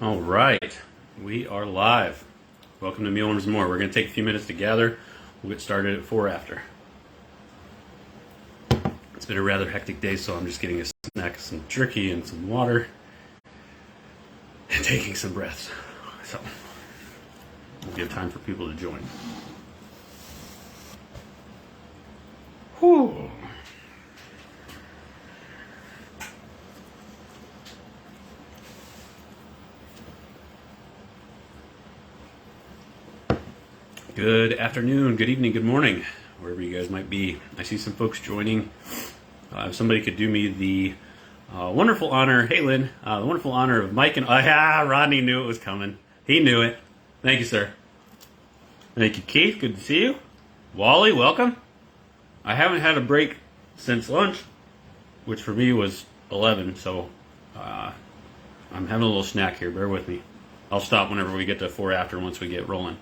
All right, we are live. Welcome to Mealworms and More. We're going to take a few minutes to gather. We'll get started at 4 after. It's been a rather hectic day, so I'm just getting a snack, some jerky and some water, and taking some breaths. So we'll give time for people to join. Whew. Good afternoon, good evening, good morning, wherever you guys might be. I see some folks joining. If somebody could do me the wonderful honor, hey Lynn, the wonderful honor of Mike and Rodney knew it was coming. He knew it. Thank you, sir. Thank you, Keith. Good to see you. Wally, welcome. I haven't had a break since lunch, which for me was 11, so I'm having a little snack here. Bear with me. I'll stop whenever we get to 4 after once we get rolling.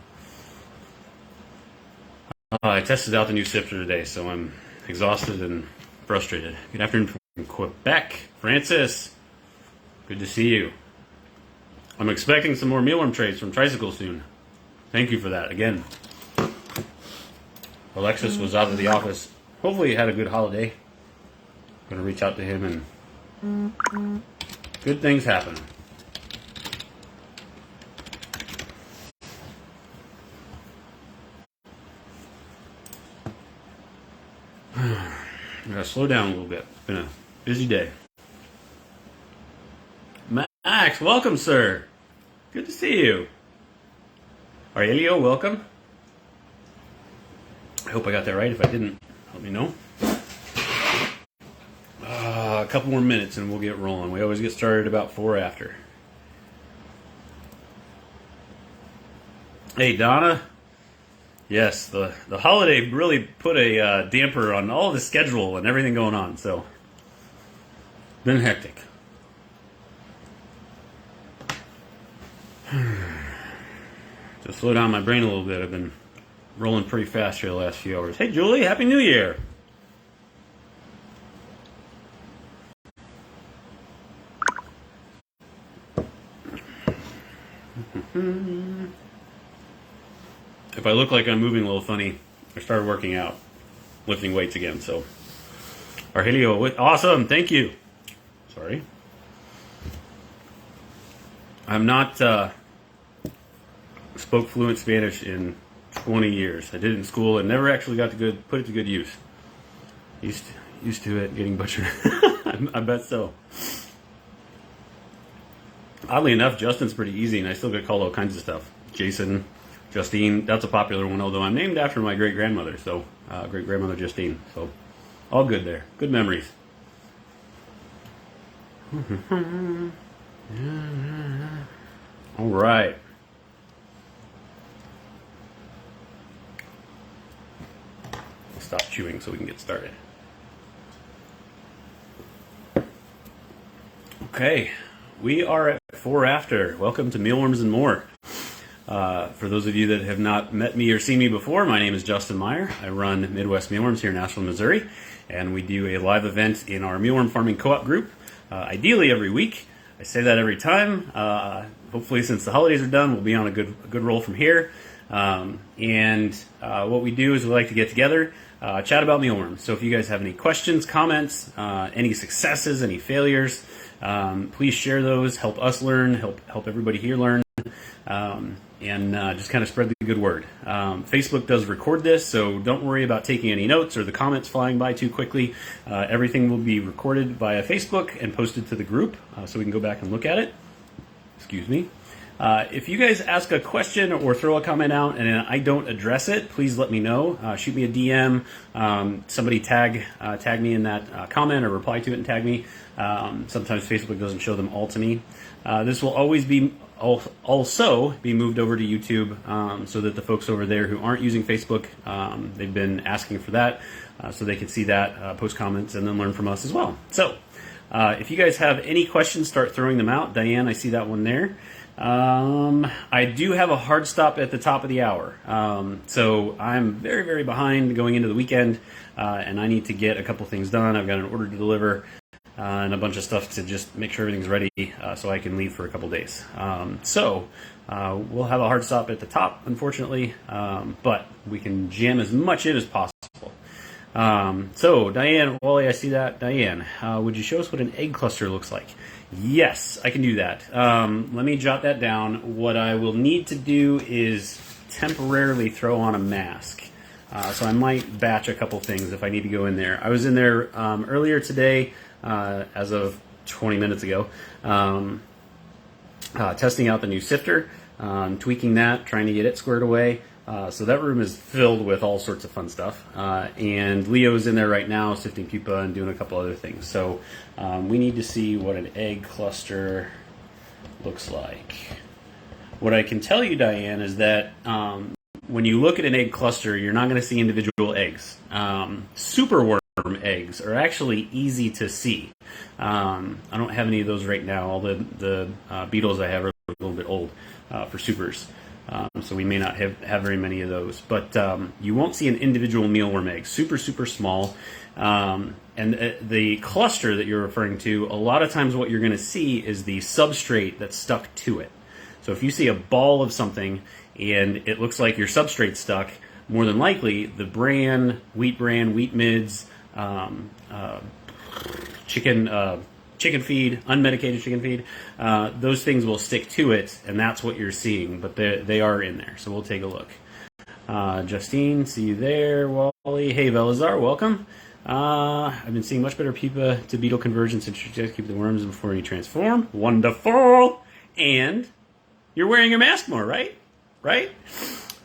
I tested out the new sifter today, so I'm exhausted and frustrated. Good afternoon from Quebec. Francis, good to see you. I'm expecting some more mealworm trays from Tricycle soon. Thank you for that. Again, Alexis was out of the office. Hopefully he had a good holiday. I'm going to reach out to him and good things happen. I gotta slow down a little bit. It's been a busy day. Max, welcome, sir. Good to see you. Aurelio, welcome. I hope I got that right. If I didn't, let me know. A couple more minutes and we'll get rolling. We always get started about 4 after. Hey, Donna. Yes, the holiday really put a damper on all the schedule and everything going on, so been hectic. To slow down my brain a little bit, I've been rolling pretty fast here the last few hours. Hey, Julie, Happy New Year! If I look like I'm moving a little funny, I started working out, lifting weights again, so. Argelio, awesome, thank you. Sorry. I'm not, spoke fluent Spanish in 20 years. I did it in school and never actually got to put it to good use. Used to it getting butchered. I bet so. Oddly enough, Justin's pretty easy and I still get called all kinds of stuff. Jason, Justine, that's a popular one, although I'm named after my great-grandmother, so great-grandmother Justine, so all good there. Good memories. All right. Stop chewing so we can get started. Okay, we are at 4 after. Welcome to Mealworms and More. For those of you that have not met me or seen me before, my name is Justin Meyer. I run Midwest Mealworms here in Nashville, Missouri, and we do a live event in our Mealworm Farming Co-op group, ideally every week. I say that every time. Hopefully, since the holidays are done, we'll be on a good roll from here. What we do is we like to get together, chat about mealworms. So if you guys have any questions, comments, any successes, any failures, please share those. Help us learn. Help everybody here learn. Just kind of spread the good word. Facebook does record this, so don't worry about taking any notes or the comments flying by too quickly. Everything will be recorded via Facebook and posted to the group, so we can go back and look at it. Excuse me. If you guys ask a question or throw a comment out and I don't address it, please let me know. Shoot me a DM. Somebody tag me in that comment or reply to it and tag me. Sometimes Facebook doesn't show them all to me. This will always also be moved over to YouTube so that the folks over there who aren't using Facebook, they've been asking for that so they can see that, post comments, and then learn from us as well. So if you guys have any questions, start throwing them out. Diane, I see that one there. I do have a hard stop at the top of the hour. So I'm very, very behind going into the weekend, and I need to get a couple things done. I've got an order to deliver. and a bunch of stuff to just make sure everything's ready so I can leave for a couple days. We'll have a hard stop at the top, unfortunately, but we can jam as much in as possible. So, Diane, Wally, I see that. Diane, would you show us what an egg cluster looks like? Yes, I can do that. Let me jot that down. What I will need to do is temporarily throw on a mask. So I might batch a couple things if I need to go in there. I was in there earlier today, as of 20 minutes ago, testing out the new sifter, tweaking that, trying to get it squared away. So that room is filled with all sorts of fun stuff. And Leo's in there right now sifting pupa and doing a couple other things. So we need to see what an egg cluster looks like. What I can tell you, Diane, is that when you look at an egg cluster, you're not going to see individual eggs. Superworm eggs are actually easy to see. I don't have any of those right now. All the beetles I have are a little bit old for supers. So we may not have very many of those. But you won't see an individual mealworm egg. Super, super small. And the cluster that you're referring to, a lot of times what you're going to see is the substrate that's stuck to it. So if you see a ball of something and it looks like your substrate's stuck, more than likely the bran, wheat mids, chicken feed, unmedicated chicken feed, those things will stick to it, and that's what you're seeing, but they are in there, so we'll take a look. Justine, see you there. Wally, hey Velazar, welcome. I've been seeing much better pupa to beetle conversion since you just keep the worms before you transform. Wonderful! And you're wearing your mask more, right? Right?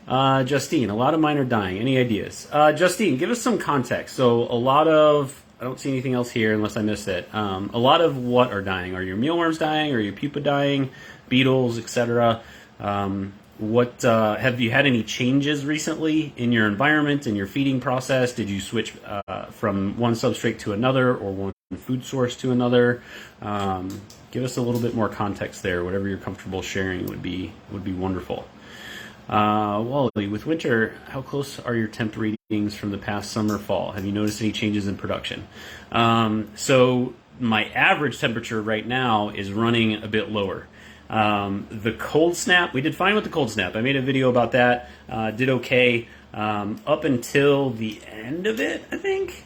Justine, a lot of mine are dying. Any ideas? Justine, give us some context. So a lot of, I don't see anything else here unless I missed it. A lot of what are dying? Are your mealworms dying? Are your pupa dying? Beetles, etc. What have you had any changes recently in your environment, in your feeding process? Did you switch from one substrate to another or one food source to another? Give us a little bit more context there. Whatever you're comfortable sharing would be wonderful. Wally, with winter, how close are your temp readings from the past summer, fall? Have you noticed any changes in production? So my average temperature right now is running a bit lower. The cold snap, we did fine with the cold snap. I made a video about that, did okay up until the end of it, I think.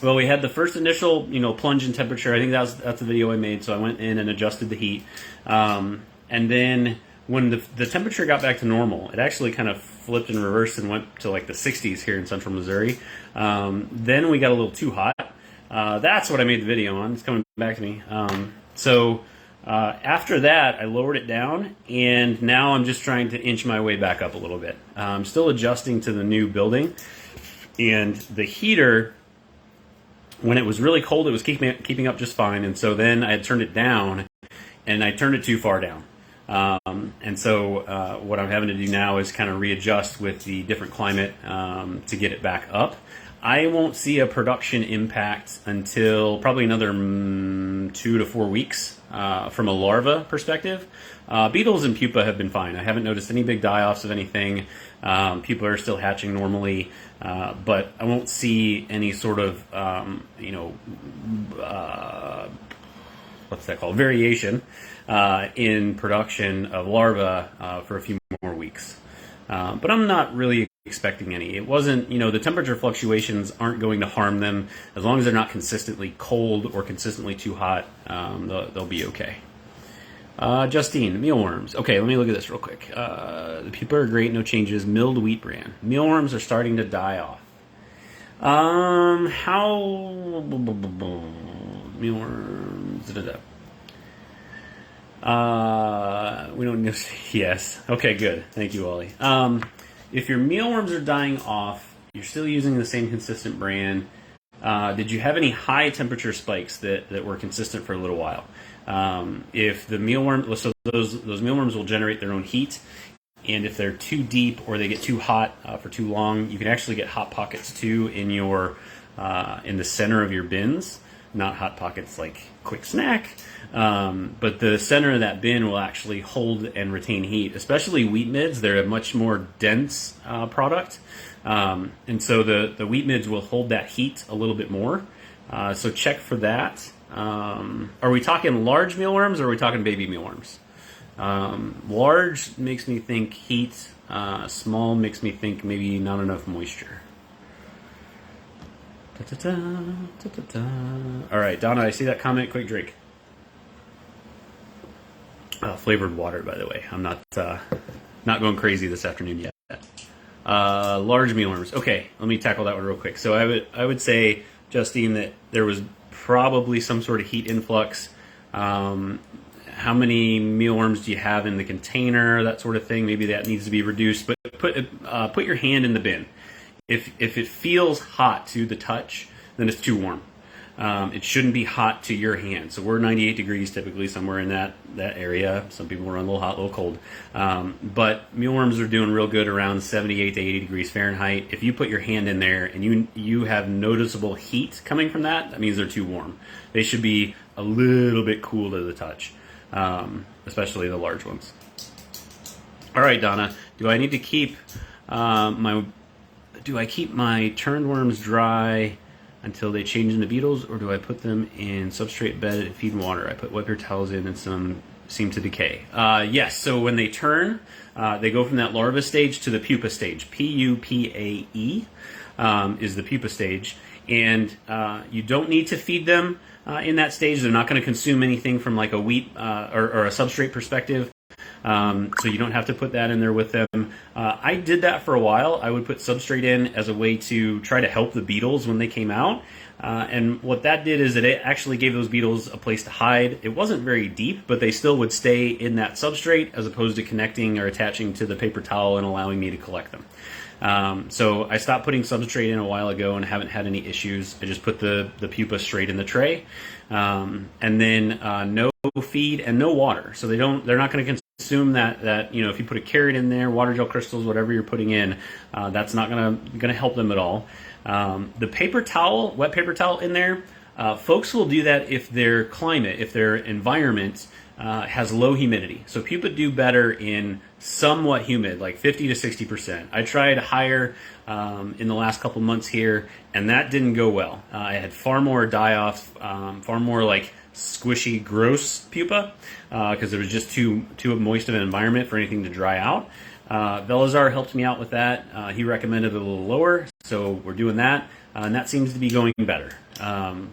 Well, we had the first initial, plunge in temperature. I think that's the video I made. So I went in and adjusted the heat. And then when the temperature got back to normal, it actually kind of flipped in reverse and went to like the 60s here in central Missouri. Then we got a little too hot. That's what I made the video on. It's coming back to me. After that, I lowered it down, and now I'm just trying to inch my way back up a little bit. I'm still adjusting to the new building, and the heater, when it was really cold, it was keeping up just fine, and so then I had turned it down, and I turned it too far down. What I'm having to do now is kind of readjust with the different climate to get it back up. I won't see a production impact until probably another 2 to 4 weeks from a larva perspective. Beetles and pupa have been fine. I haven't noticed any big die-offs of anything. Pupa are still hatching normally, but I won't see any sort of, what's that called? Variation in production of larvae for a few more weeks. But I'm not really expecting any. It wasn't, the temperature fluctuations aren't going to harm them. As long as they're not consistently cold or consistently too hot, they'll be okay. Justine, mealworms. Okay, let me look at this real quick. The pupa are great, no changes. Milled wheat bran. Mealworms are starting to die off. Mealworms. We don't know. Yes. Okay, good. Thank you, Ollie. If your mealworms are dying off, you're still using the same consistent bran. Did you have any high temperature spikes that were consistent for a little while? If the mealworm, so those mealworms will generate their own heat, and if they're too deep or they get too hot for too long, you can actually get hot pockets too in the center of your bins. Not hot pockets like quick snack, but the center of that bin will actually hold and retain heat, especially wheat mids. They're a much more dense product, and so the wheat mids will hold that heat a little bit more. So check for that. Are we talking large mealworms or are we talking baby mealworms? Large makes me think heat. Small makes me think maybe not enough moisture. All right, Donna, I see that comment. Quick drink. Flavored water, by the way. I'm not going crazy this afternoon yet. Large mealworms. Okay, let me tackle that one real quick. So I would say, Justine, that there was probably some sort of heat influx. How many mealworms do you have in the container? That sort of thing. Maybe that needs to be reduced. But put your hand in the bin. If it feels hot to the touch, then it's too warm. It shouldn't be hot to your hand. So we're 98 degrees typically, somewhere in that area. Some people run a little hot, a little cold. But mealworms are doing real good around 78 to 80 degrees Fahrenheit. If you put your hand in there and you have noticeable heat coming from that means they're too warm. They should be a little bit cool to the touch, especially the large ones. All right, Donna, do I need to keep do I keep my turned worms dry until they change into beetles, or do I put them in substrate bed and feed and water? I put wet paper towels in and some seem to decay. Yes, so when they turn, they go from that larva stage to the pupa stage. Pupae is the pupa stage. And you don't need to feed them in that stage. They're not going to consume anything from like a wheat or a substrate perspective. So you don't have to put that in there with them. I did that for a while. I would put substrate in as a way to try to help the beetles when they came out. And what that did is that it actually gave those beetles a place to hide. It wasn't very deep, but they still would stay in that substrate as opposed to connecting or attaching to the paper towel and allowing me to collect them. So I stopped putting substrate in a while ago and haven't had any issues. I just put the pupa straight in the tray. And then no feed and no water. So they're not going to consume that, you know, if you put a carrot in there, water gel crystals, whatever you're putting in, that's not gonna help them at all. The paper towel, wet paper towel in there, folks will do that if their climate, if their environment has low humidity. So pupa do better in somewhat humid, like 50 to 60%. I tried higher in the last couple months here, and that didn't go well. I had far more die-offs, far more like squishy, gross pupa, because it was just too moist of an environment for anything to dry out. Velazar helped me out with that. He recommended a little lower, so we're doing that, and that seems to be going better.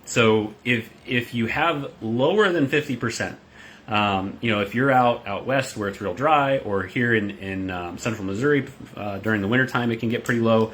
So if you have lower than 50%, you know, if you're out west where it's real dry, or here in central Missouri during the wintertime, it can get pretty low.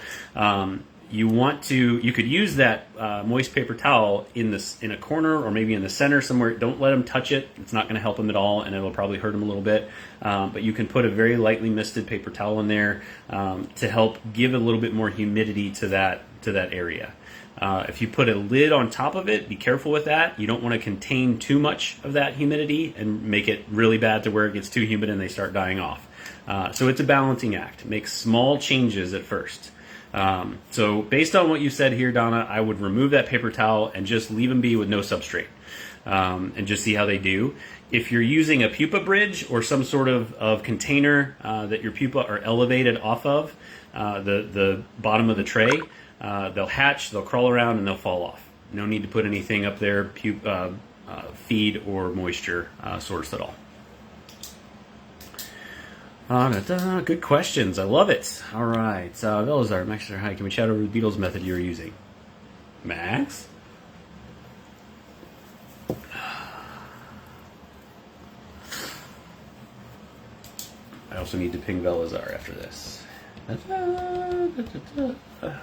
You could use that moist paper towel in a corner or maybe in the center somewhere. Don't let them touch it. It's not going to help them at all, and it'll probably hurt them a little bit. But you can put a very lightly misted paper towel in there to help give a little bit more humidity to that area. If you put a lid on top of it, be careful with that. You don't want to contain too much of that humidity and make it really bad to where it gets too humid and they start dying off. So it's a balancing act. Make small changes at first. So based on what you said here, Donna, I would remove that paper towel and just leave them be with no substrate, and just see how they do. If you're using a pupa bridge or some sort of container that your pupa are elevated off of, the bottom of the tray, they'll hatch, they'll crawl around, and they'll fall off. No need to put anything up there, feed or moisture source at all. Good questions. I love it. All right. Velazar, Max, hi. Can we chat over the beetles method you were using? Max? I also need to ping Velazar after this.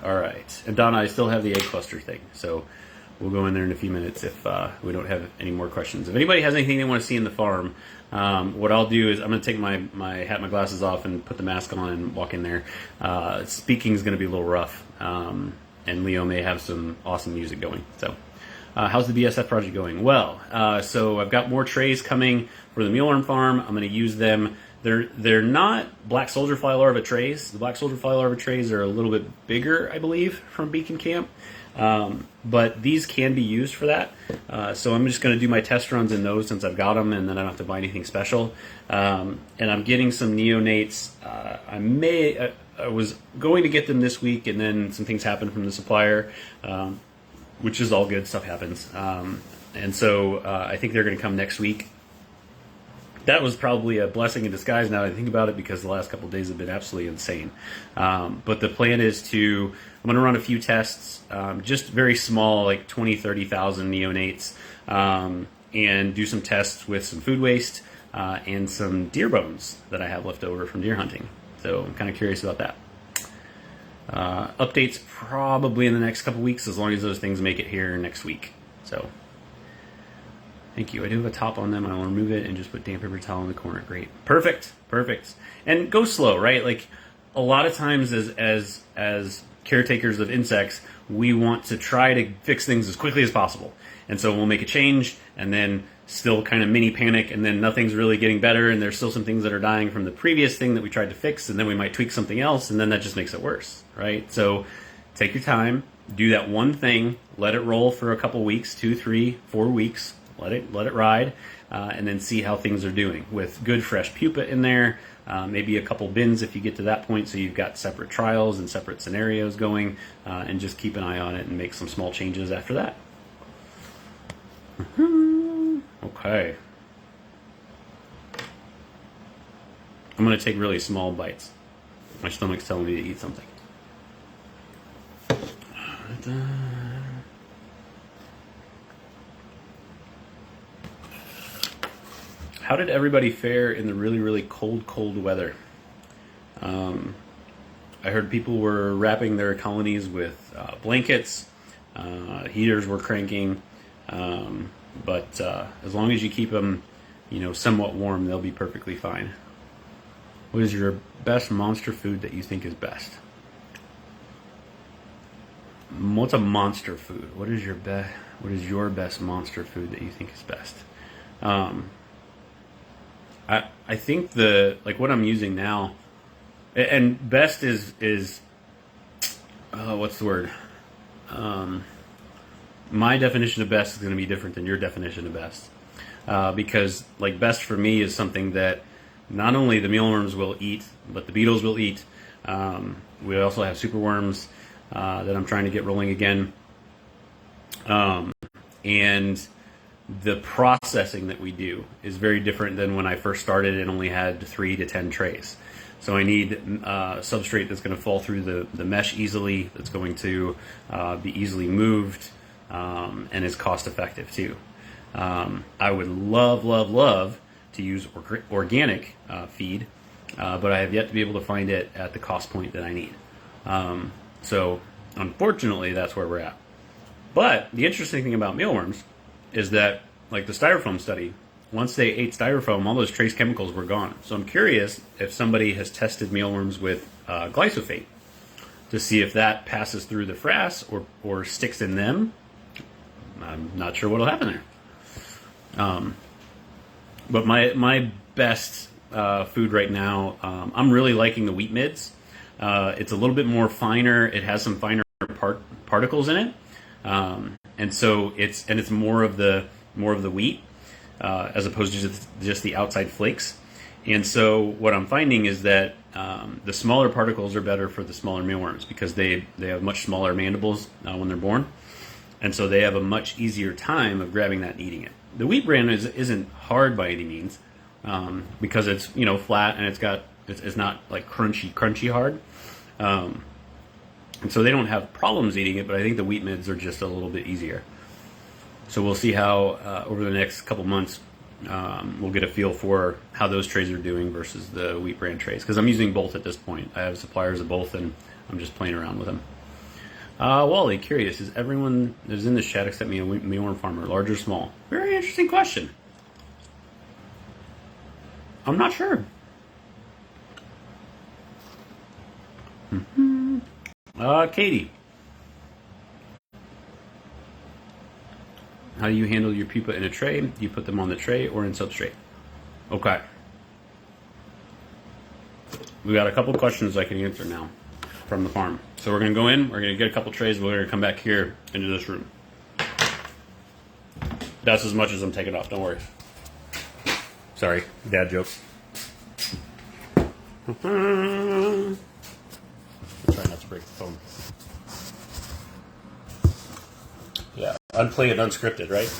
All right. And Donna, I still have the egg cluster thing, so we'll go in there in a few minutes if we don't have any more questions. If anybody has anything they want to see in the farm, what I'll do is I'm going to take my hat, my glasses off, and put the mask on and walk in there. Speaking is going to be a little rough, and Leo may have some awesome music going. So, how's the BSF project going? Well, so I've got more trays coming for the mealworm farm. I'm going to use them. They're not black soldier fly larva trays. The black soldier fly larva trays are a little bit bigger, I believe, from Beacon Camp. But these can be used for that. So I'm just going to do my test runs in those since I've got them, and then I don't have to buy anything special. And I'm getting some neonates. I was going to get them this week, and then some things happened from the supplier. which is all good. Stuff happens. And so I think they're going to come next week. That was probably a blessing in disguise now that I think about it, because the last couple of days have been absolutely insane. But the plan is I'm going to run a few tests, just very small, like 20, 30,000 neonates, and do some tests with some food waste and some deer bones that I have left over from deer hunting. So I'm kind of curious about that. Updates probably in the next couple weeks, as long as those things make it here next week. So thank you. I do have a top on them. I will remove it and just put damp paper towel in the corner. Great. Perfect. Perfect. And go slow, right? Like a lot of times as caretakers of insects, we want to try to fix things as quickly as possible. And so we'll make a change and then still kind of mini panic, and then nothing's really getting better, and there's still some things that are dying from the previous thing that we tried to fix, and then we might tweak something else, and then that just makes it worse, right? So take your time, do that one thing, let it roll for a couple weeks, 2, 3, 4 weeks, let it ride, and then see how things are doing with good fresh pupa in there, maybe a couple bins if you get to that point, so you've got separate trials and separate scenarios going, and just keep an eye on it and make some small changes after that. Okay. I'm going to take really small bites. My stomach's telling me to eat something. How did everybody fare in the really, really cold weather? I heard people were wrapping their colonies with blankets. Heaters were cranking. But as long as you keep them, somewhat warm, they'll be perfectly fine. What is your best monster food that you think is best? What's a monster food? What is your best monster food that you think is best? I think what I'm using now, and best is what's the word? My definition of best is going to be different than your definition of best, because best for me is something that not only the mealworms will eat, but the beetles will eat. We also have superworms that I'm trying to get rolling again, and the processing that we do is very different than when I first started and only had 3 to 10 trays. So I need substrate that's going to fall through the mesh easily, that's going to be easily moved, and is cost effective too. I would love to use organic feed, but I have yet to be able to find it at the cost point that I need. So unfortunately, that's where we're at. But the interesting thing about mealworms is that, like the styrofoam study, once they ate styrofoam, all those trace chemicals were gone. So I'm curious if somebody has tested mealworms with glyphosate to see if that passes through the frass or sticks in them. I'm not sure what'll happen there. But my best food right now, I'm really liking the wheat midds. It's a little bit more finer. It has some finer particles in it, and so it's more of the wheat as opposed to just the outside flakes. And so what I'm finding is that the smaller particles are better for the smaller mealworms because they have much smaller mandibles when they're born. And so they have a much easier time of grabbing that and eating it. The wheat bran isn't hard by any means, because it's flat and it's not like crunchy hard, and so they don't have problems eating it. But I think the wheat midds are just a little bit easier. So we'll see how over the next couple months we'll get a feel for how those trays are doing versus the wheat bran trays, because I'm using both at this point. I have suppliers of both, and I'm just playing around with them. Wally, curious, is everyone that is in this chat except me a mealworm farmer, large or small? Very interesting question. I'm not sure. Katie, how do you handle your pupa in a tray? Do you put them on the tray or in substrate? Okay. We got a couple questions I can answer now from the farm. So we're going to go in, we're going to get a couple trays, we're going to come back here into this room. That's as much as I'm taking off, don't worry. Sorry, dad joke. I'll try not to break the phone. unplanned, unscripted, right?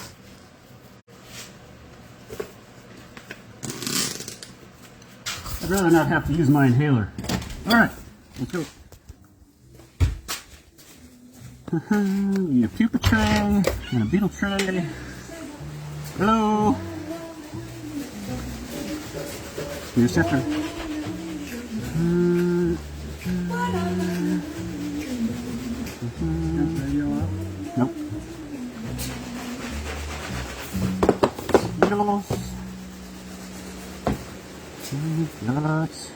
I'd rather not have to use my inhaler. Alright, let's go. We need a pupa tray and a beetle tray. Hello. You just have to. Nope. Beetles. Nuts.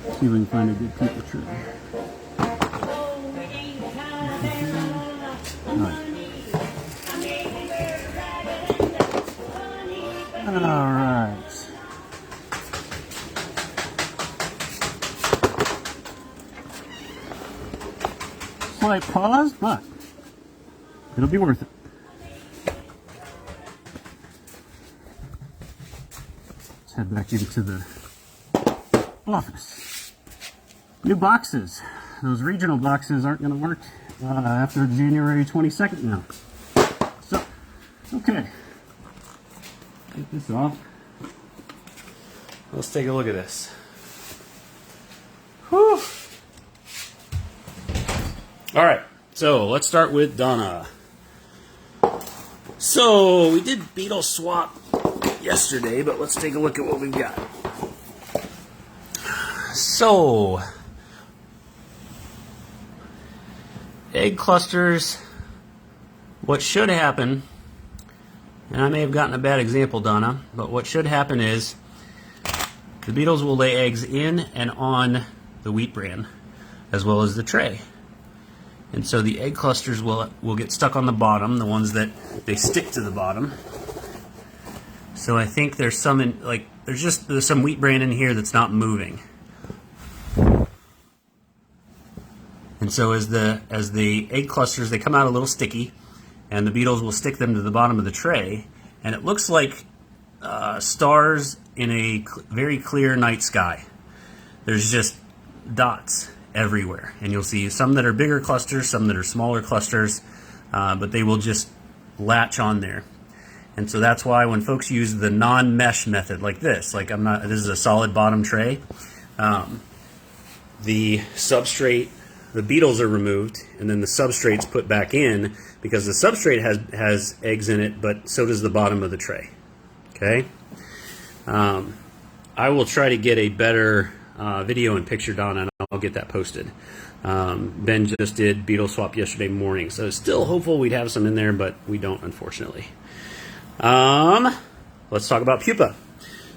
See if we can find a good pupa tray. Alright. Slight pause, but it'll be worth it. Let's head back into the office. New boxes. Those regional boxes aren't going to work after January 22nd now. So, okay. Get this off. Let's take a look at this. Whew. All right, so let's start with Donna. So we did beetle swap yesterday, but let's take a look at what we've got. So, egg clusters, what should happen, and I may have gotten a bad example, Donna, but what should happen is the beetles will lay eggs in and on the wheat bran, as well as the tray. And so the egg clusters will get stuck on the bottom, the ones that they stick to the bottom. So I think there's some in, like there's some wheat bran in here that's not moving. And so as the egg clusters, they come out a little sticky, and the beetles will stick them to the bottom of the tray, and it looks like stars in a very clear night sky. There's just dots everywhere, and you'll see some that are bigger clusters, some that are smaller clusters, but they will just latch on there. And so that's why when folks use the non-mesh method like this, like this is a solid bottom tray, the substrate, the beetles are removed, and then the substrate's put back in, because the substrate has eggs in it, but so does the bottom of the tray. Okay? I will try to get a better video and picture, Donna, and I'll get that posted. Ben just did beetle swap yesterday morning, so still hopeful we'd have some in there, but we don't, unfortunately. Let's talk about pupa.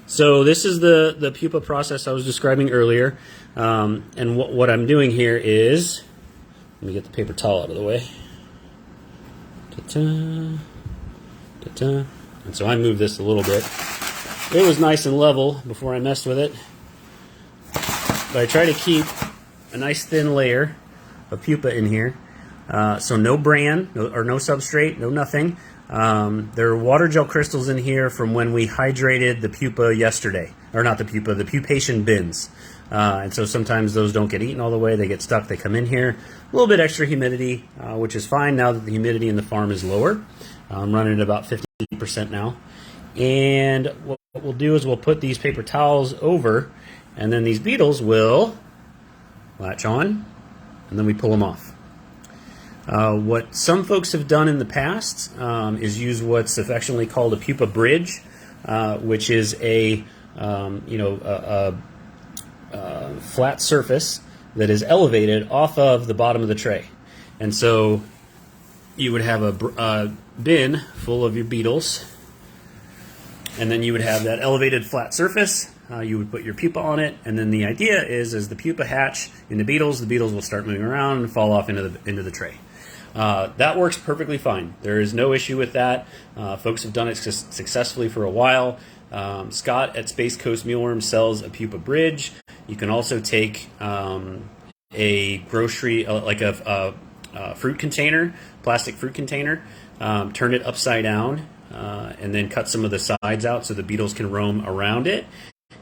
So this is the pupa process I was describing earlier, and what I'm doing here is, let me get the paper towel out of the way. Ta-ta, ta-ta. And so I moved this a little bit. It was nice and level before I messed with it, but I try to keep a nice thin layer of pupa in here. So no bran, no substrate, no nothing. There are water gel crystals in here from when we hydrated the pupa yesterday. Or not the pupa, the pupation bins. And so sometimes those don't get eaten all the way, they get stuck, they come in here. A little bit extra humidity, which is fine now that the humidity in the farm is lower. I'm running at about 50% now. And what we'll do is we'll put these paper towels over, and then these beetles will latch on, and then we pull them off. What some folks have done in the past is use what's affectionately called a pupa bridge, which is a flat surface that is elevated off of the bottom of the tray. And so you would have a bin full of your beetles, and then you would have that elevated flat surface. You would put your pupa on it, and then the idea is as the pupa hatch in the beetles will start moving around and fall off into the tray. That works perfectly fine. There is no issue with that. Folks have done it successfully for a while. Scott at Space Coast Mealworm sells a pupa bridge. You can also take a grocery, like a fruit container, plastic fruit container, turn it upside down, and then cut some of the sides out so the beetles can roam around it,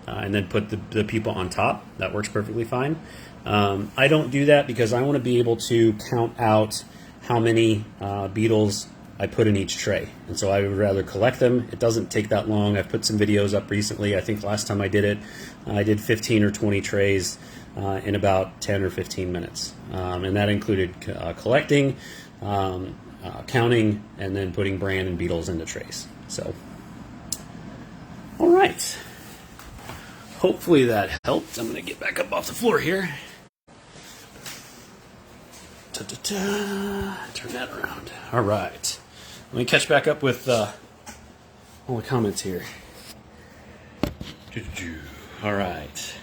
and then put the pupa on top. That works perfectly fine. I don't do that because I want to be able to count out how many beetles I put in each tray. And so I would rather collect them. It doesn't take that long. I've put some videos up recently. I think last time I did it, I did 15 or 20 trays in about 10 or 15 minutes. And that included collecting, counting, and then putting bran and beetles into trays. So, all right. Hopefully that helped. I'm going to get back up off the floor here. Turn that around. All right. Let me catch back up with all the comments here. All right.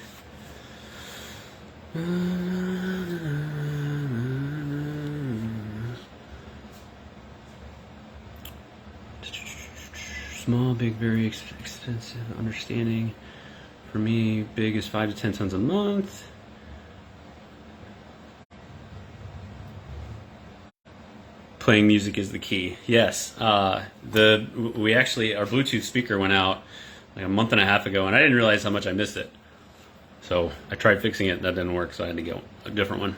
Small, big, very expensive. Understanding. For me, big is 5 to 10 tons a month. Playing music is the key. Yes. We actually, our Bluetooth speaker went out like a month and a half ago, and I didn't realize how much I missed it. So I tried fixing it, that didn't work, so I had to get a different one.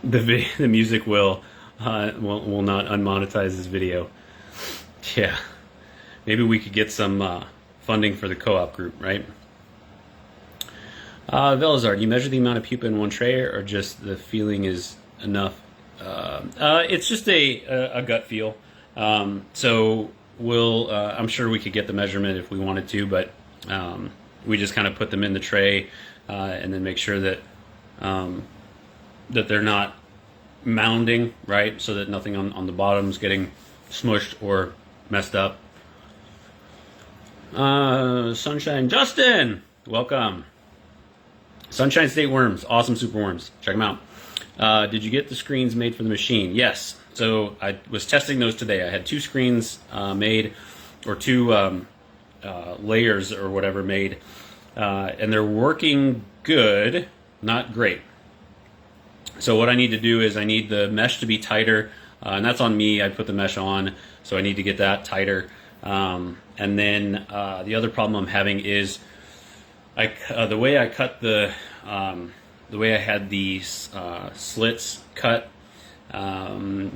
The music will not unmonetize this video. Yeah. Maybe we could get some funding for the co-op group, right? Velazar, do you measure the amount of pupa in one tray, or just the feeling is enough? It's just a gut feel. So we'll, I'm sure we could get the measurement if we wanted to, but we just kind of put them in the tray and then make sure that that they're not mounding, right? So that nothing on the bottom's getting smushed or messed up. Sunshine Justin, welcome. Sunshine State worms, awesome super worms. Check them out. Did you get the screens made for the machine? Yes. So I was testing those today. I had 2 screens made, or 2 layers or whatever made, and they're working good, not great. So what I need to do is I need the mesh to be tighter, and that's on me. I put the mesh on, so I need to get that tighter. And then the other problem I'm having is the way I cut the way I had these slits cut. The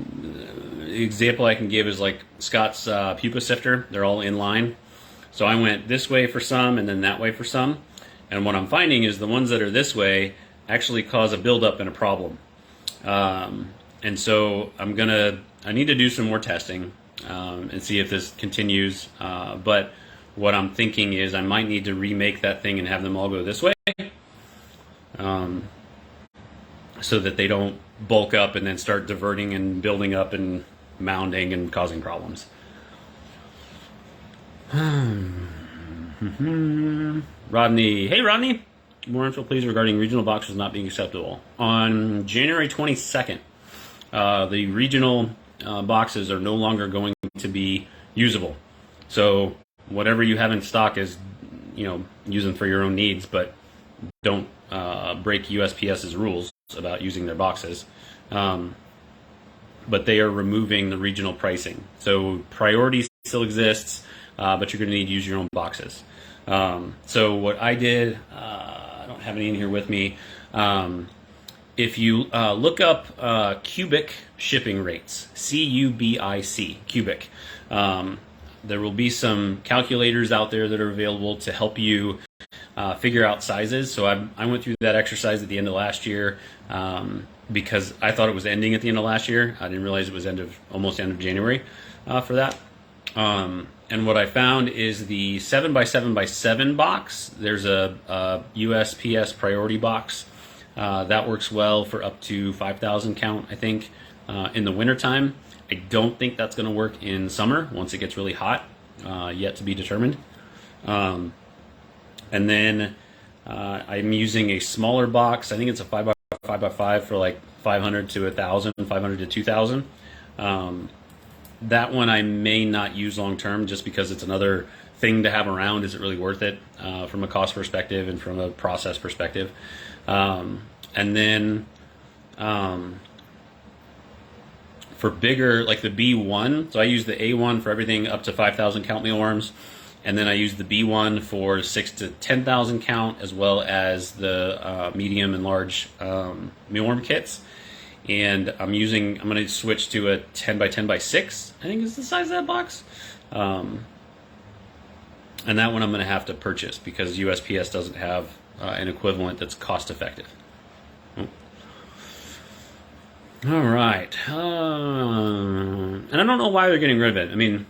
example I can give is like Scott's pupa sifter. They're all in line. So I went this way for some and then that way for some. And what I'm finding is the ones that are this way actually cause a buildup and a problem. And so I need to do some more testing and see if this continues. But what I'm thinking is I might need to remake that thing and have them all go this way, so that they don't bulk up and then start diverting and building up and mounding and causing problems. Rodney. Hey, Rodney. More info, please, regarding regional boxes not being acceptable. On January 22nd, the regional boxes are no longer going to be usable. So whatever you have in stock is, use them for your own needs, but don't break USPS's rules about using their boxes. But they are removing the regional pricing. So priority still exists, but you're going to need to use your own boxes. So what I did, I don't have any in here with me. If you look up cubic shipping rates, CUBIC, cubic, there will be some calculators out there that are available to help you figure out sizes. So I went through that exercise at the end of last year because I thought it was ending at the end of last year. I didn't realize it was almost end of January for that. And what I found is the 7x7x7 box. There's a USPS priority box that works well for up to 5,000 count, I think, in the wintertime. I don't think that's going to work in summer once it gets really hot, yet to be determined. And then I'm using a smaller box. I think it's a 5x5x5 for like 500 to 1,000, 500 to 2,000. That one I may not use long term just because it's another thing to have around. Is it really worth it from a cost perspective and from a process perspective? And then for bigger, like the B1, so I use the A1 for everything up to 5,000 count mealworms, and then I use the B1 for 6 to 10,000 count, as well as the medium and large mealworm kits. and I'm going to switch to a 10 by 10 by 6, I think is the size of that box. And that one I'm going to have to purchase because USPS doesn't have an equivalent that's cost effective. All right. And I don't know why they're getting rid of it. I mean,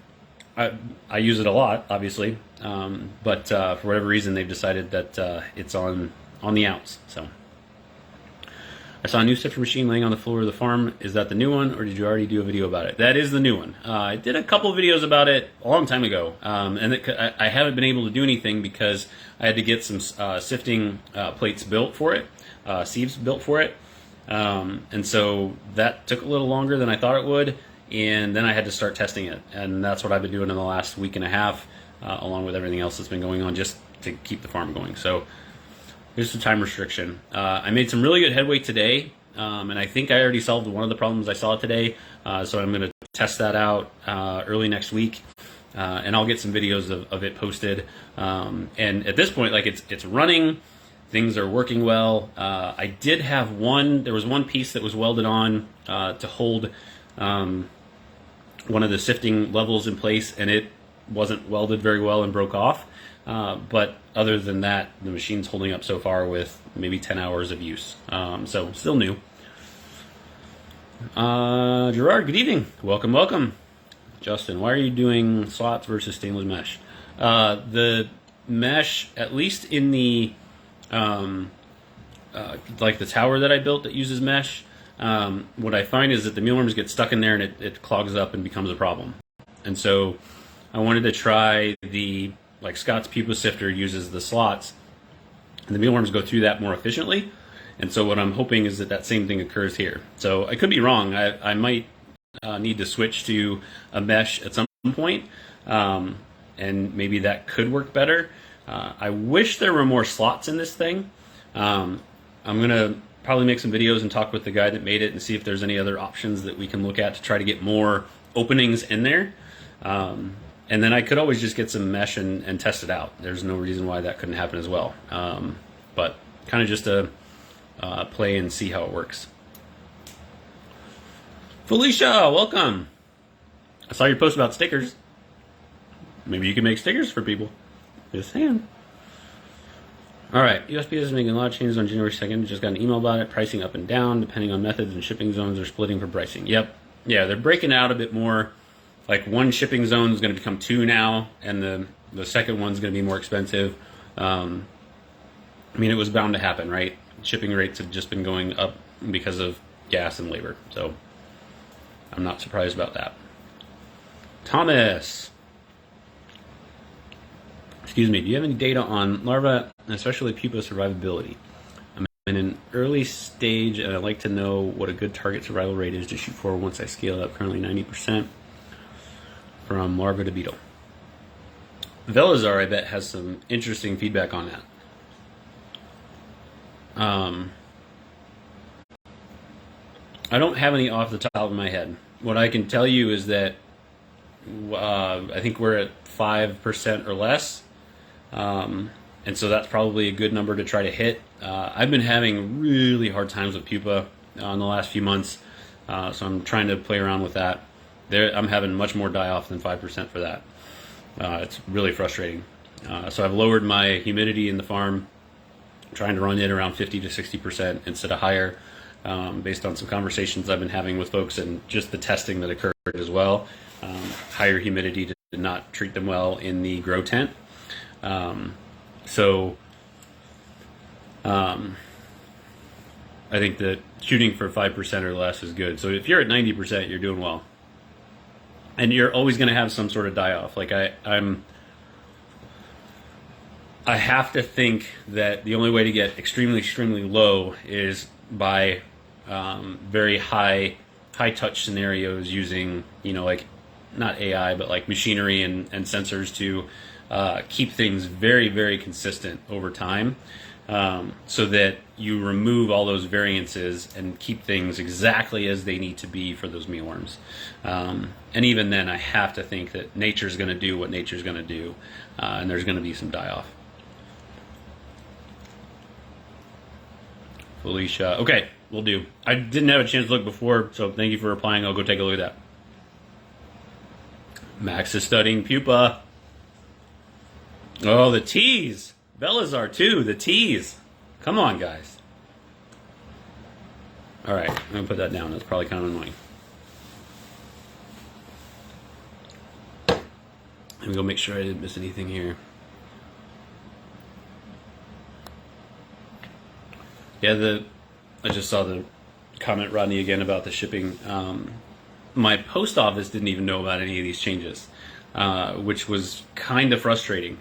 I use it a lot, obviously, but for whatever reason, they've decided that it's on the outs. So I saw a new sifter machine laying on the floor of the farm. Is that the new one, or did you already do a video about it? That is the new one. I did a couple videos about it a long time ago, and I haven't been able to do anything because I had to get some sifting plates built for it, sieves built for it, and so that took a little longer than I thought it would, and then I had to start testing it, and that's what I've been doing in the last week and a half, along with everything else that's been going on, just to keep the farm going. So here's the time restriction. I made some really good headway today, and I think I already solved one of the problems I saw today, so I'm going to test that out early next week, and I'll get some videos of it posted. And at this point, like it's running, things are working well. I did have there was one piece that was welded on to hold one of the sifting levels in place, and it wasn't welded very well and broke off. But other than that, the machine's holding up so far with maybe 10 hours of use. So still new. Gerard, good evening. Welcome, welcome. Justin, why are you doing slots versus stainless mesh? The mesh, at least in the like the tower that I built that uses mesh, what I find is that the mealworms get stuck in there and it clogs up and becomes a problem. And so I wanted to try like Scott's pupa sifter uses the slots, and the mealworms go through that more efficiently. And so what I'm hoping is that same thing occurs here. So I could be wrong. I might need to switch to a mesh at some point, and maybe that could work better. I wish there were more slots in this thing. I'm going to probably make some videos and talk with the guy that made it and see if there's any other options that we can look at to try to get more openings in there. And then I could always just get some mesh and test it out. There's no reason why that couldn't happen as well. But kind of just to play and see how it works. Felicia, welcome. I saw your post about stickers. Maybe you can make stickers for people. Just saying. All right, USPS is making a lot of changes on January 2nd. Just got an email about it. Pricing up and down, depending on methods, and shipping zones are splitting for pricing. Yep. Yeah, they're breaking out a bit more. Like one shipping zone is going to become 2 now, and the second one's going to be more expensive. I mean, it was bound to happen, right? Shipping rates have just been going up because of gas and labor, so I'm not surprised about that. Thomas, excuse me, do you have any data on larva, and especially pupa survivability? I'm in an early stage, and I'd like to know what a good target survival rate is to shoot for once I scale up. Currently 90%. From larva to beetle. Velazar, I bet, has some interesting feedback on that. I don't have any off the top of my head. What I can tell you is that I think we're at 5% or less, and so that's probably a good number to try to hit. I've been having really hard times with pupa in the last few months, so I'm trying to play around with that. I'm having much more die-off than 5% for that. It's really frustrating. So I've lowered my humidity in the farm, trying to run it around 50 to 60% instead of higher, based on some conversations I've been having with folks and just the testing that occurred as well. Higher humidity did not treat them well in the grow tent. So I think that shooting for 5% or less is good. So if you're at 90%, you're doing well. And you're always going to have some sort of die-off. Like I have to think that the only way to get extremely, extremely low is by very high touch scenarios using, like not AI, but like machinery and sensors to keep things very, very consistent over time, so that you remove all those variances and keep things exactly as they need to be for those mealworms. And even then, I have to think that nature's going to do what nature's going to do, and there's going to be some die-off. Felicia, okay, will do. I didn't have a chance to look before, so thank you for replying. I'll go take a look at that. Max is studying pupa. Oh, the T's. Bella's are too. The T's. Come on, guys. All right, I'm going to put that down. That's probably kind of annoying. Let me go make sure I didn't miss anything here. Yeah, I just saw the comment, Rodney, again about the shipping. My post office didn't even know about any of these changes, which was kind of frustrating.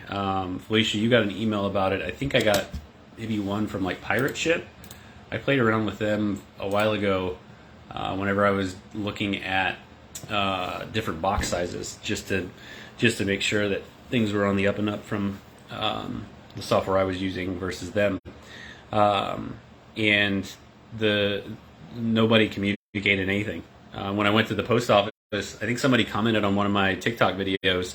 Felicia, you got an email about it. I think I got maybe one from like Pirate Ship. I played around with them a while ago whenever I was looking at different box sizes, just to make sure that things were on the up and up from the software I was using versus them. And nobody communicated anything. When I went to the post office, I think somebody commented on one of my TikTok videos,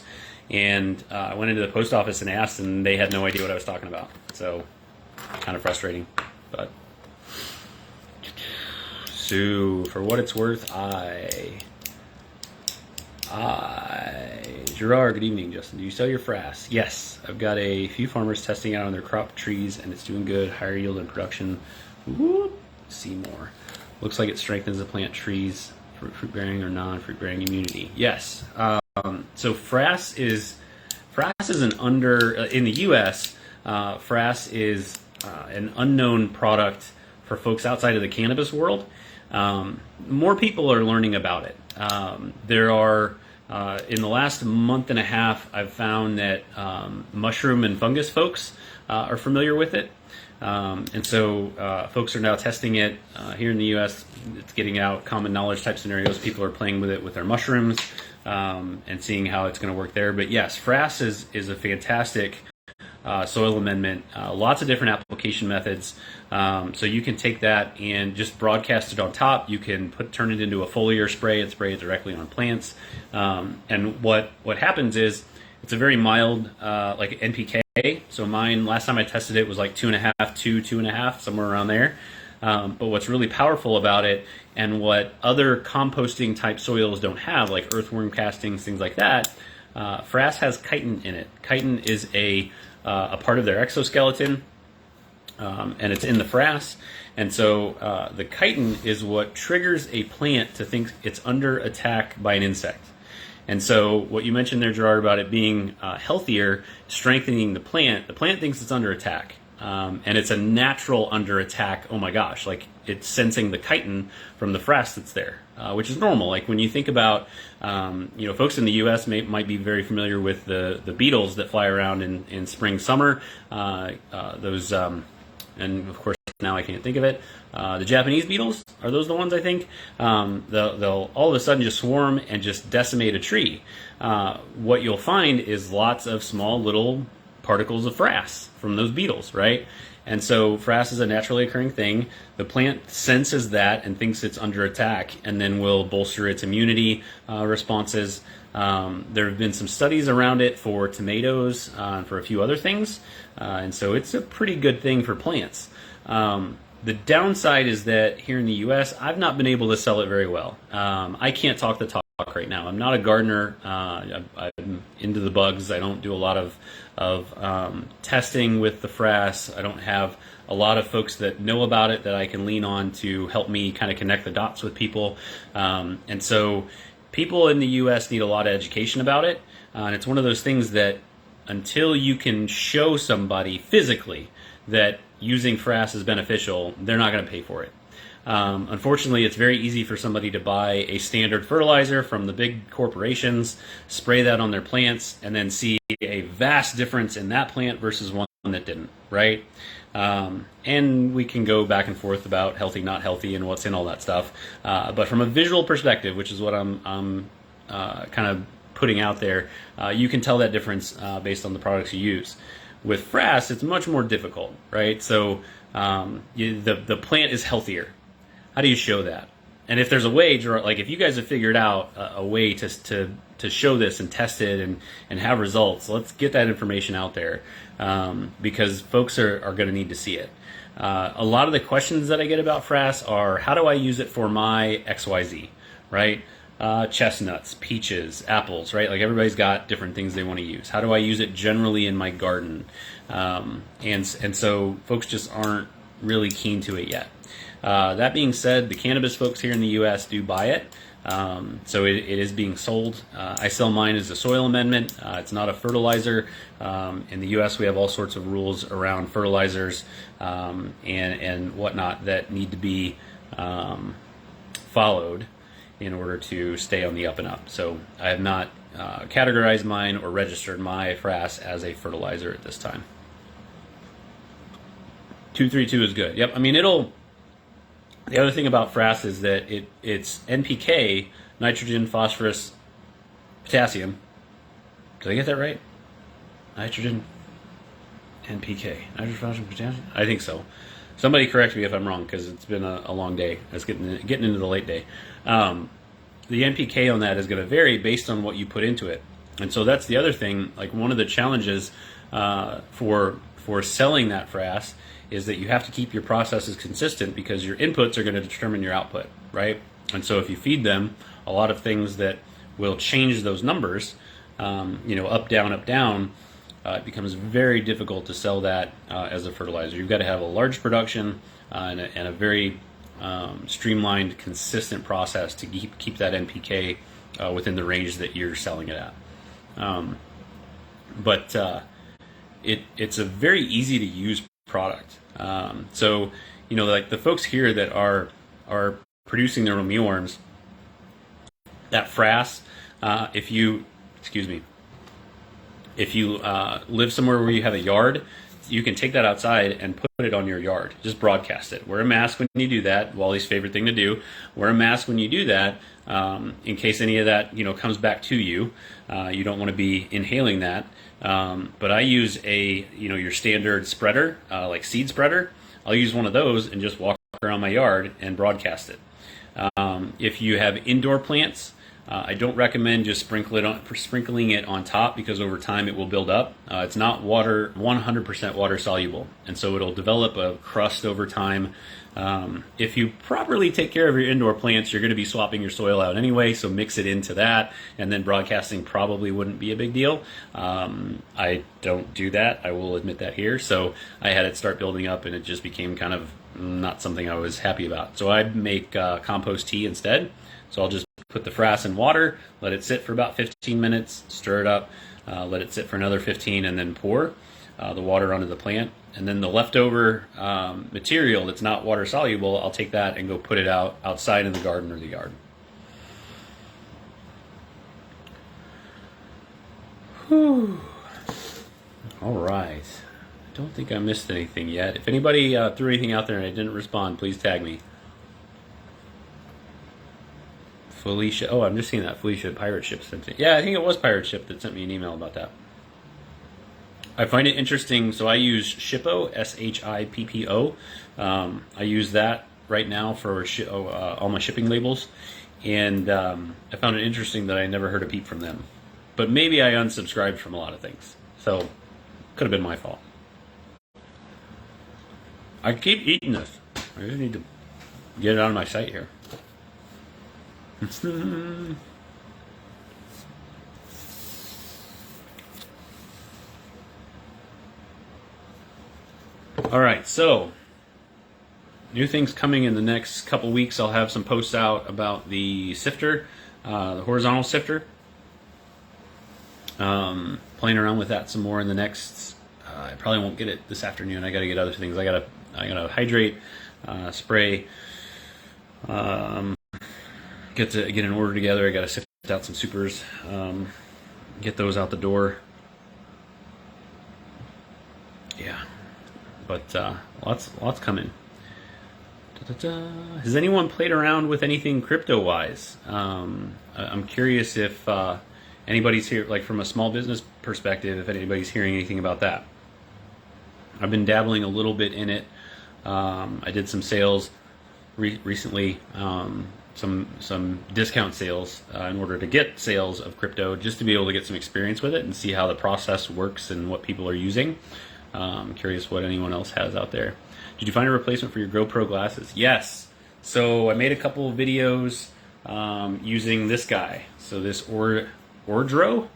and I went into the post office and asked, and they had no idea what I was talking about. So, kind of frustrating. But, Sue, for what it's worth, Gerard, good evening, Justin. Do you sell your frass? Yes, I've got a few farmers testing out on their crop trees, and it's doing good, higher yield and production. Whoop. See more. Looks like it strengthens the plant trees for fruit-bearing or non-fruit bearing immunity. Yes. So frass is an in the U.S. Frass is an unknown product for folks outside of the cannabis world. More people are learning about it. There are in the last month and a half, I've found that mushroom and fungus folks are familiar with it. And so folks are now testing it here in the U.S. It's getting out common knowledge type scenarios. People are playing with it with their mushrooms and seeing how it's going to work there. But yes, frass is a fantastic soil amendment. Lots of different application methods. So you can take that and just broadcast it on top. You can turn it into a foliar spray and spray it directly on plants. And what happens is it's a very mild like NPK. So mine, last time I tested it, was like 2.5, 2.5, somewhere around there. But what's really powerful about it, and what other composting type soils don't have, like earthworm castings, things like that, frass has chitin in it. Chitin is a part of their exoskeleton, and it's in the frass. And so the chitin is what triggers a plant to think it's under attack by an insect. And so what you mentioned there, Gerard, about it being healthier, strengthening the plant thinks it's under attack. And it's a natural under attack. Oh my gosh, like it's sensing the chitin from the frass that's there, which is normal. Like when you think about, folks in the U.S. might be very familiar with the beetles that fly around in spring, summer. Those, and of course now I can't think of it. The Japanese beetles, are those the ones I think? They'll all of a sudden just swarm and just decimate a tree. What you'll find is lots of small little particles of frass from those beetles, right? And so frass is a naturally occurring thing. The plant senses that and thinks it's under attack, and then will bolster its immunity responses. There have been some studies around it for tomatoes and for a few other things, and so it's a pretty good thing for plants. The downside is that here in the U.S., I've not been able to sell it very well. I can't talk the talk right now. I'm not a gardener. I'm into the bugs. I don't do a lot of testing with the frass. I don't have a lot of folks that know about it that I can lean on to help me kind of connect the dots with people. And so people in the U.S. need a lot of education about it. And it's one of those things that until you can show somebody physically that using frass is beneficial, they're not going to pay for it. Unfortunately, it's very easy for somebody to buy a standard fertilizer from the big corporations, spray that on their plants, and then see a vast difference in that plant versus one that didn't, right? And we can go back and forth about healthy, not healthy, and what's in all that stuff. But from a visual perspective, which is what I'm kind of putting out there, you can tell that difference based on the products you use. With frass, it's much more difficult, right? So the plant is healthier. How do you show that? And if there's a way, like if you guys have figured out a way to show this and test it and have results, let's get that information out there because folks are going to need to see it. A lot of the questions that I get about frass are, how do I use it for my XYZ, right? Chestnuts, peaches, apples, right? Like everybody's got different things they want to use. How do I use it generally in my garden? And so folks just aren't really keen to it yet. That being said, the cannabis folks here in the U.S. do buy it. So it is being sold. I sell mine as a soil amendment. It's not a fertilizer. In the U.S., we have all sorts of rules around fertilizers and whatnot that need to be followed in order to stay on the up and up. So I have not categorized mine or registered my frass as a fertilizer at this time. 232 is good. Yep. I mean, the other thing about frass is that it's NPK, nitrogen, phosphorus, potassium. Did I get that right? Nitrogen, NPK, nitrogen, phosphorus, potassium? I think so. Somebody correct me if I'm wrong, because it's been a long day. It's getting into the late day. The NPK on that is going to vary based on what you put into it. And so that's the other thing. Like one of the challenges for selling that frass is that you have to keep your processes consistent, because your inputs are going to determine your output, right? And so if you feed them a lot of things that will change those numbers, up, down, it becomes very difficult to sell that as a fertilizer. You've got to have a large production and a very streamlined, consistent process to keep that NPK within the range that you're selling it at. It's a very easy to use product. So like the folks here that are producing their own mealworms, that frass, if you live somewhere where you have a yard, you can take that outside and put it on your yard. Just broadcast it. Wear a mask when you do that. Wally's favorite thing to do. Wear a mask when you do that, in case any of that comes back to you. You don't want to be inhaling that. But I use your standard spreader, like seed spreader. I'll use one of those and just walk around my yard and broadcast it. If you have indoor plants, I don't recommend just sprinkling it on top, because over time it will build up. It's not 100% water soluble, and so it'll develop a crust over time. If you properly take care of your indoor plants, you're going to be swapping your soil out anyway, so mix it into that, and then broadcasting probably wouldn't be a big deal. I don't do that, I will admit that here. So I had it start building up, and it just became kind of not something I was happy about. So I make compost tea instead. So I'll just put the frass in water, let it sit for about 15 minutes, stir it up, let it sit for another 15, and then pour the water onto the plant. And then the leftover material that's not water soluble, I'll take that and go put it outside in the garden or the yard. Whew. All right. I don't think I missed anything yet. If anybody threw anything out there and I didn't respond, please tag me. Felicia, oh, I'm just seeing that. Felicia, Pirate Ship sent it. Yeah, I think it was Pirate Ship that sent me an email about that. I find it interesting. So I use Shippo, Shippo. I use that right now for all my shipping labels. And I found it interesting that I never heard a peep from them. But maybe I unsubscribed from a lot of things. So, could have been my fault. I keep eating this. I just need to get it out of my sight here. All right, so new things coming in the next couple weeks. I'll have some posts out about the sifter, the horizontal sifter. Playing around with that some more in the next. I probably won't get it this afternoon. I got to get other things. I gotta hydrate, spray. Get an order together. I got to sift out some supers, get those out the door. Yeah, but lots coming. Has anyone played around with anything crypto-wise? I'm curious if anybody's here, like from a small business perspective, if anybody's hearing anything about that. I've been dabbling a little bit in it. I did some sales recently. Some discount sales in order to get sales of crypto, just to be able to get some experience with it and see how the process works and what people are using. Curious what anyone else has out there. Did you find a replacement for your GoPro glasses? Yes. So I made a couple of videos using this guy. So this Ordro.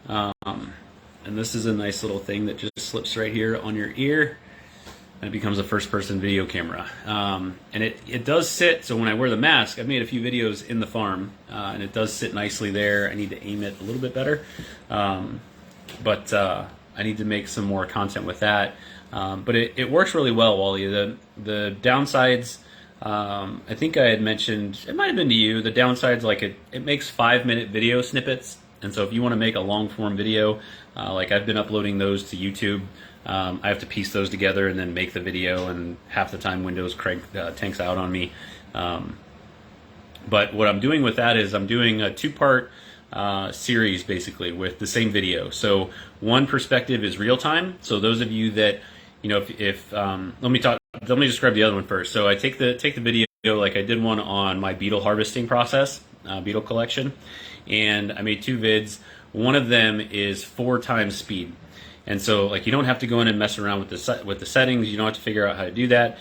And this is a nice little thing that just slips right here on your ear, and it becomes a first-person video camera. And it does sit, so when I wear the mask, I've made a few videos in the farm, and it does sit nicely there. I need to aim it a little bit better, but I need to make some more content with that. But it works really well, Wally. The downsides, I think I had mentioned, it might have been to you, the downsides, like it makes 5-minute video snippets. And so if you want to make a long form video, like I've been uploading those to YouTube, I have to piece those together and then make the video, and half the time Windows tanks out on me. But what I'm doing with that is I'm doing a 2-part series basically with the same video. So one perspective is real time. So those of you that, you know, if let me describe the other one first. So I take the video, like I did one on my beetle harvesting process, beetle collection, and I made 2 vids. One of them is 4 times speed, and so like you don't have to go in and mess around with the settings. You don't have to figure out how to do that.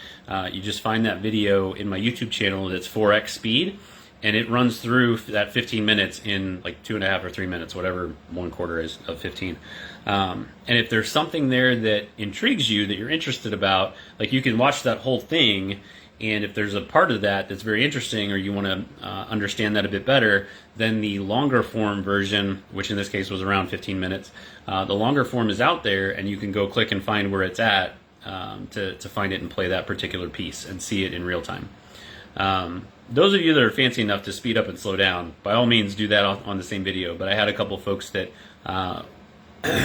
You just find that video in my YouTube channel that's 4x speed, and it runs through that 15 minutes in like 2.5 or 3 minutes, whatever 1/4 is of 15. And if there's something there that intrigues you, that you're interested about, like you can watch that whole thing. And if there's a part of that that's very interesting, or you want to understand that a bit better, then the longer form version, which in this case was around 15 minutes, the longer form is out there, and you can go click and find where it's at to find it and play that particular piece and see it in real time. Those of you that are fancy enough to speed up and slow down, by all means do that on the same video. But I had a couple folks that,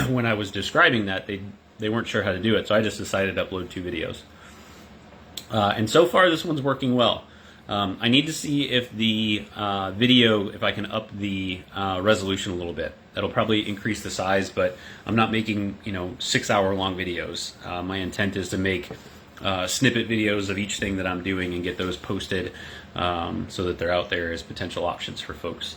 when I was describing that, they weren't sure how to do it, so I just decided to upload 2 videos. And so far, this one's working well. I need to see if the video, if I can up the resolution a little bit. That'll probably increase the size, but I'm not making 6-hour-long videos. My intent is to make snippet videos of each thing that I'm doing and get those posted so that they're out there as potential options for folks.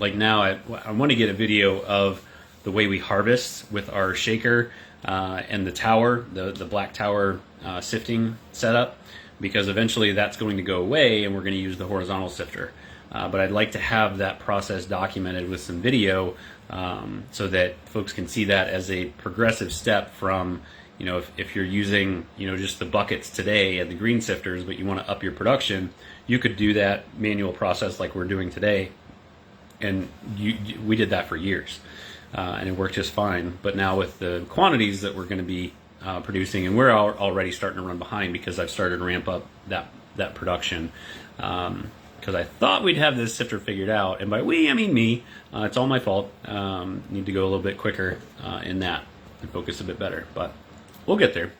Like now, I want to get a video of the way we harvest with our shaker and the tower, the black tower sifting setup, because eventually that's going to go away and we're going to use the horizontal sifter. But I'd like to have that process documented with some video so that folks can see that as a progressive step from, if you're using, just the buckets today and the green sifters, but you want to up your production, you could do that manual process like we're doing today. And we did that for years. And it worked just fine. But now with the quantities that we're going to be producing, and we're already starting to run behind because I've started to ramp up that production. Because I thought we'd have this sifter figured out, and by we I mean me. It's all my fault. Need to go a little bit quicker in that and focus a bit better, but we'll get there.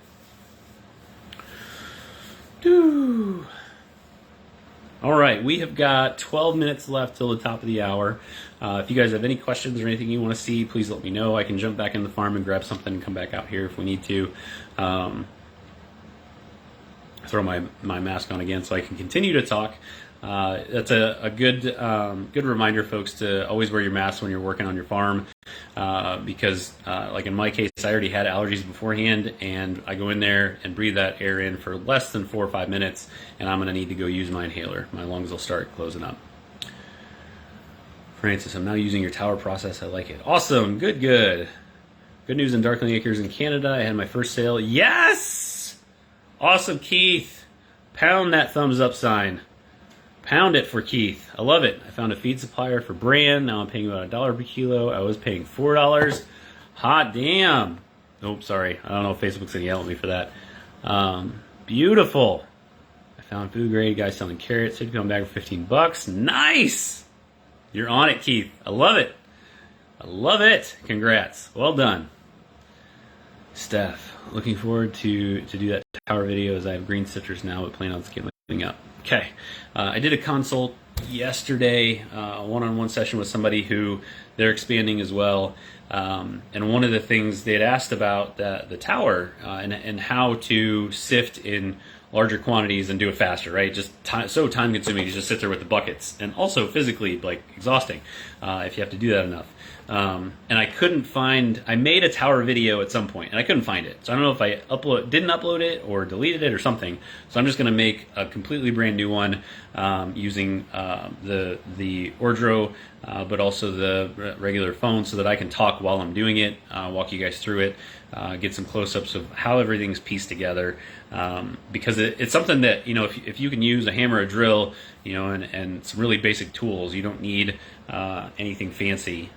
All right, we have got 12 minutes left till the top of the hour. If you guys have any questions or anything you want to see, please let me know. I can jump back in the farm and grab something and come back out here if we need to. Throw my mask on again so I can continue to talk. That's a good reminder, folks, to always wear your mask when you're working on your farm, because like in my case, I already had allergies beforehand, and I go in there and breathe that air in for less than 4 or 5 minutes, and I'm going to need to go use my inhaler. My lungs will start closing up. Francis, I'm now using your tower process. I like it. Awesome. Good. Good news in Darkling Acres in Canada. I had my first sale. Yes! Awesome, Keith. Pound that thumbs up sign. Pound it for Keith. I love it. I found a feed supplier for Bran. Now I'm paying about $1 per kilo. I was paying $4. Hot damn. Oh, sorry. I don't know if Facebook's going to yell at me for that. Beautiful. I found food grade. Guy selling carrots. 50-pound bag for $15. Nice. You're on it, Keith. I love it. I love it. Congrats. Well done. Steph, looking forward to do that tower video, as I have green sifters now, but plan on scaling up. Okay. I did a consult yesterday, a one-on-one session with somebody who they're expanding as well. And one of the things they had asked about the tower and how to sift in larger quantities and do it faster, right? Just so time consuming to just sit there with the buckets, and also physically like exhausting if you have to do that enough. And I couldn't find. I made a tower video at some point, and I couldn't find it. So I don't know if I didn't upload it or deleted it or something. So I'm just going to make a completely brand new one using the Ordro, but also the regular phone, so that I can talk while I'm doing it, walk you guys through it, get some close-ups of how everything's pieced together. Because it's something that, you know, if you can use a hammer, a drill, you know, and some really basic tools, you don't need anything fancy.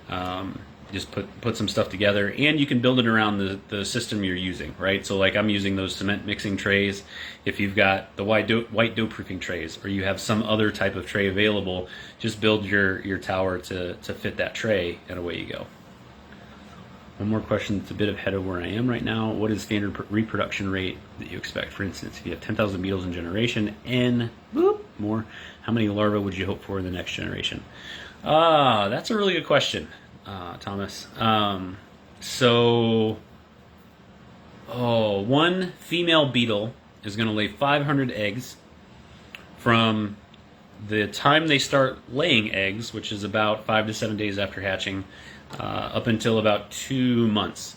Just put some stuff together, and you can build it around the system you're using, right? So like I'm using those cement mixing trays. If you've got the white dough proofing trays, or you have some other type of tray available, just build your tower to fit that tray, and away you go. One more question that's a bit ahead of where I am right now. What is standard reproduction rate that you expect? For instance, if you have 10,000 beetles in generation and more, how many larvae would you hope for in the next generation? That's a really good question, Thomas. One female beetle is going to lay 500 eggs from the time they start laying eggs, which is about 5 to 7 days after hatching, up until about 2 months.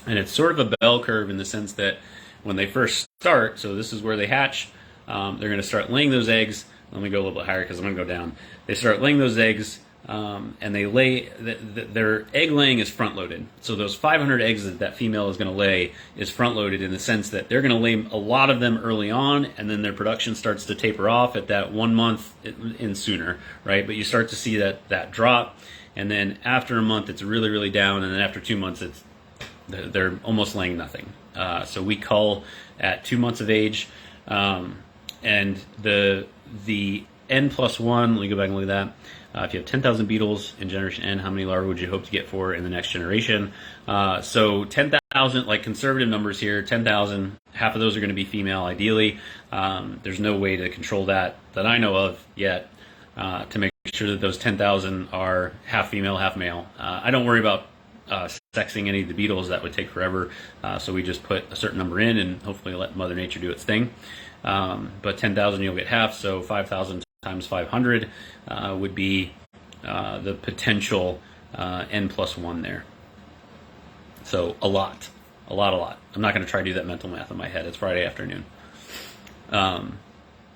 And it's sort of a bell curve in the sense that when they first start, so this is where they hatch, they're going to start laying those eggs. Let me go a little bit higher because I'm going to go down. They start laying those eggs, and they lay, their egg laying is front loaded. So those 500 eggs that female is going to lay is front loaded in the sense that they're going to lay a lot of them early on, and then their production starts to taper off at that 1 month in sooner, right? But you start to see that drop, and then after a month it's really, really down, and then after 2 months they're almost laying nothing. So we cull at 2 months of age, and the N+1, let me go back and look at that. If you have 10,000 beetles in generation N, how many larvae would you hope to get for in the next generation? So 10,000, like conservative numbers here, 10,000, half of those are going to be female ideally. There's no way to control that I know of yet, to make sure that those 10,000 are half female, half male. I don't worry about sexing any of the beetles. That would take forever. So we just put a certain number in and hopefully let Mother Nature do its thing. But 10,000 you'll get half, so 5,000 times 500 would be the potential N+1 there. So a lot. I'm not going to try to do that mental math in my head. It's Friday afternoon.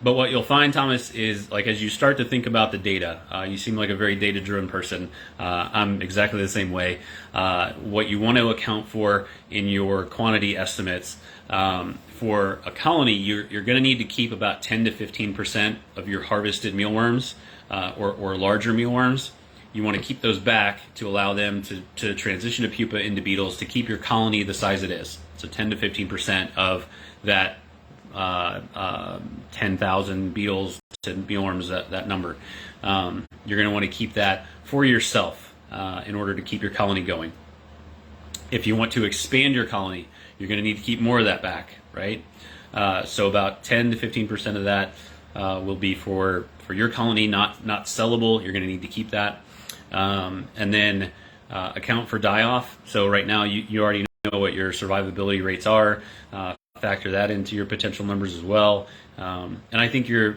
But what you'll find, Thomas, is like as you start to think about the data, you seem like a very data-driven person. I'm exactly the same way. What you want to account for in your quantity estimates, for a colony, you're going to need to keep about 10 to 15% of your harvested mealworms, or larger mealworms. You want to keep those back to allow them to transition to pupa into beetles to keep your colony the size it is. So 10 to 15% of that 10,000 beetles to mealworms, that number. You're going to want to keep that for yourself in order to keep your colony going. If you want to expand your colony, you're going to need to keep more of that back, right? So about 10 to 15% of that will be for your colony, not sellable. You're going to need to keep that. And then account for die-off. So right now you already know what your survivability rates are. Factor that into your potential numbers as well. And I think your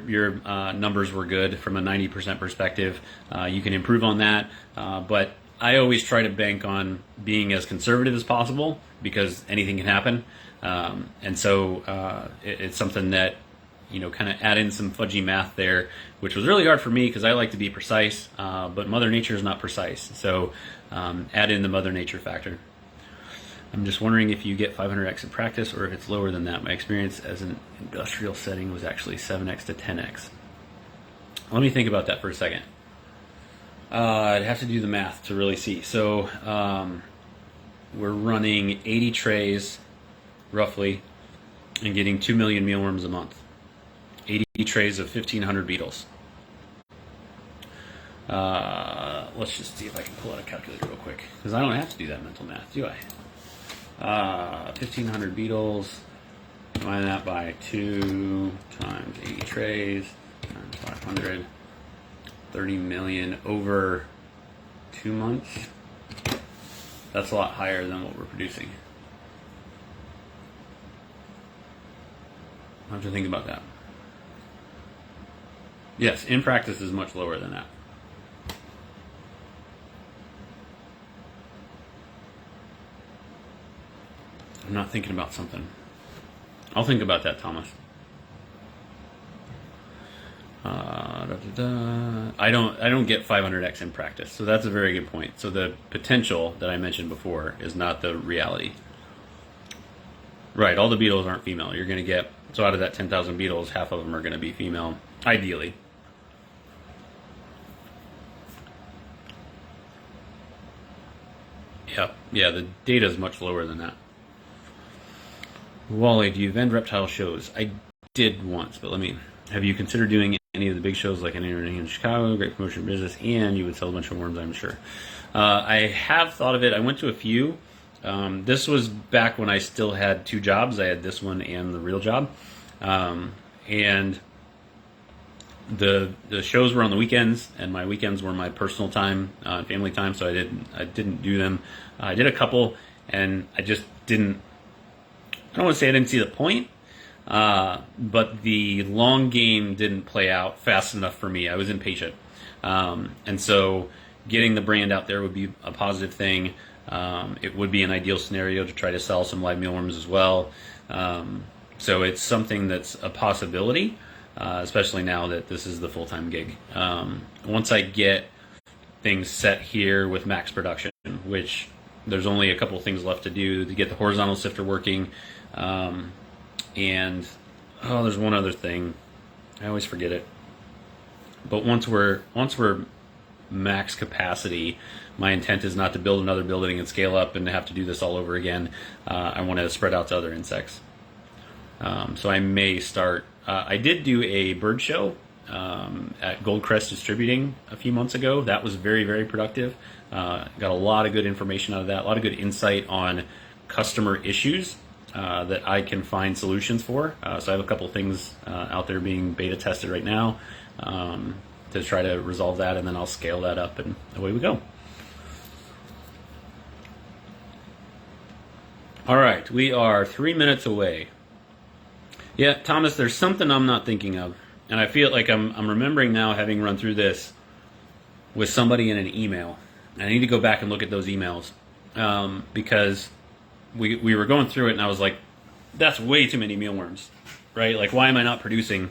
numbers were good from a 90% perspective. You can improve on that, but I always try to bank on being as conservative as possible because anything can happen. And so it's something that, you know, kind of add in some fudgy math there, which was really hard for me because I like to be precise, but Mother Nature is not precise. So add in the Mother Nature factor. I'm just wondering if you get 500x in practice or if it's lower than that. My experience as an industrial setting was actually 7x to 10x. Let me think about that for a second. I'd have to do the math to really see. So we're running 80 trays roughly and getting 2 million mealworms a month. 80 trays of 1,500 beetles. Let's just see if I can pull out a calculator real quick because I don't have to do that mental math, do I? 1,500 beetles, divide that by 2 times 80 trays times 500, 30 million over 2 months. That's a lot higher than what we're producing. I have to think about that. Yes, in practice is much lower than that. I'm not thinking about something. I'll think about that, Thomas. I don't get 500x in practice, so that's a very good point. So the potential that I mentioned before is not the reality. Right, all the beetles aren't female. You're going to get, so out of that 10,000 beetles, half of them are going to be female, ideally. Yeah, the data is much lower than that. Wally, do you vend reptile shows? I did once, but have you considered doing any of the big shows like an internet in Chicago, great promotion business, and you would sell a bunch of worms, I'm sure. I have thought of it. I went to a few. This was back when I still had 2 jobs. I had this one and the real job. And the shows were on the weekends, and my weekends were my personal time, family time, so I didn't do them. I did a couple, and I just didn't. I don't want to say I didn't see the point, but the long game didn't play out fast enough for me. I was impatient, and so getting the brand out there would be a positive thing. It would be an ideal scenario to try to sell some live mealworms as well. So it's something that's a possibility. Especially now that this is the full-time gig. Once I get things set here with max production, which there's only a couple things left to do to get the horizontal sifter working, and there's one other thing. I always forget it. But once we're max capacity, my intent is not to build another building and scale up and have to do this all over again. I want to spread out to other insects. So I may start. I did do a bird show at Goldcrest Distributing a few months ago. That was very, very productive. Got a lot of good information out of that, a lot of good insight on customer issues that I can find solutions for. So I have a couple things out there being beta tested right now to try to resolve that, and then I'll scale that up, and away we go. All right, we are 3 minutes away. Yeah, Thomas, there's something I'm not thinking of, and I feel like I'm remembering now, having run through this with somebody in an email. I need to go back and look at those emails because we were going through it, and I was like, that's way too many mealworms, right? Like, why am I not producing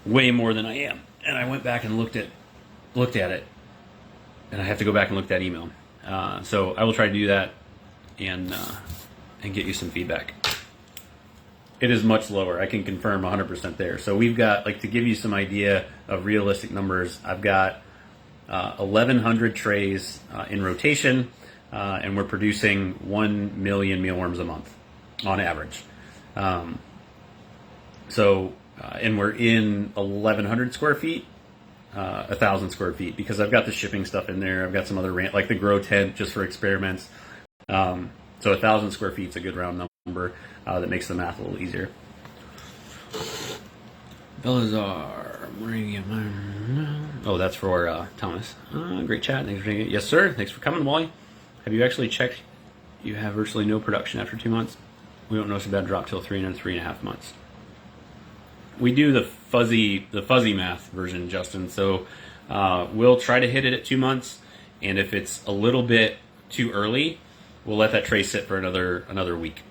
way more than I am? And I went back and looked at it, and I have to go back and look at that email. So I will try to do that and get you some feedback. It is much lower. I can confirm 100% there. So we've got, like, to give you some idea of realistic numbers, I've got 1,100 trays in rotation, and we're producing 1 million mealworms a month on average. And we're in 1,100 square feet, 1,000 square feet, because I've got the shipping stuff in there. I've got some other like the grow tent just for experiments. So 1,000 square feet is a good round number that makes the math a little easier. Belazar, oh, that's for Thomas. Great chat. Thanks for doing it. Yes, sir. Thanks for coming, Wally. Have you actually checked? You have virtually no production after 2 months. We don't notice a bad drop till 3.5 months. We do the fuzzy math version, Justin. So we'll try to hit it at 2 months, and if it's a little bit too early, we'll let that tray sit for another week.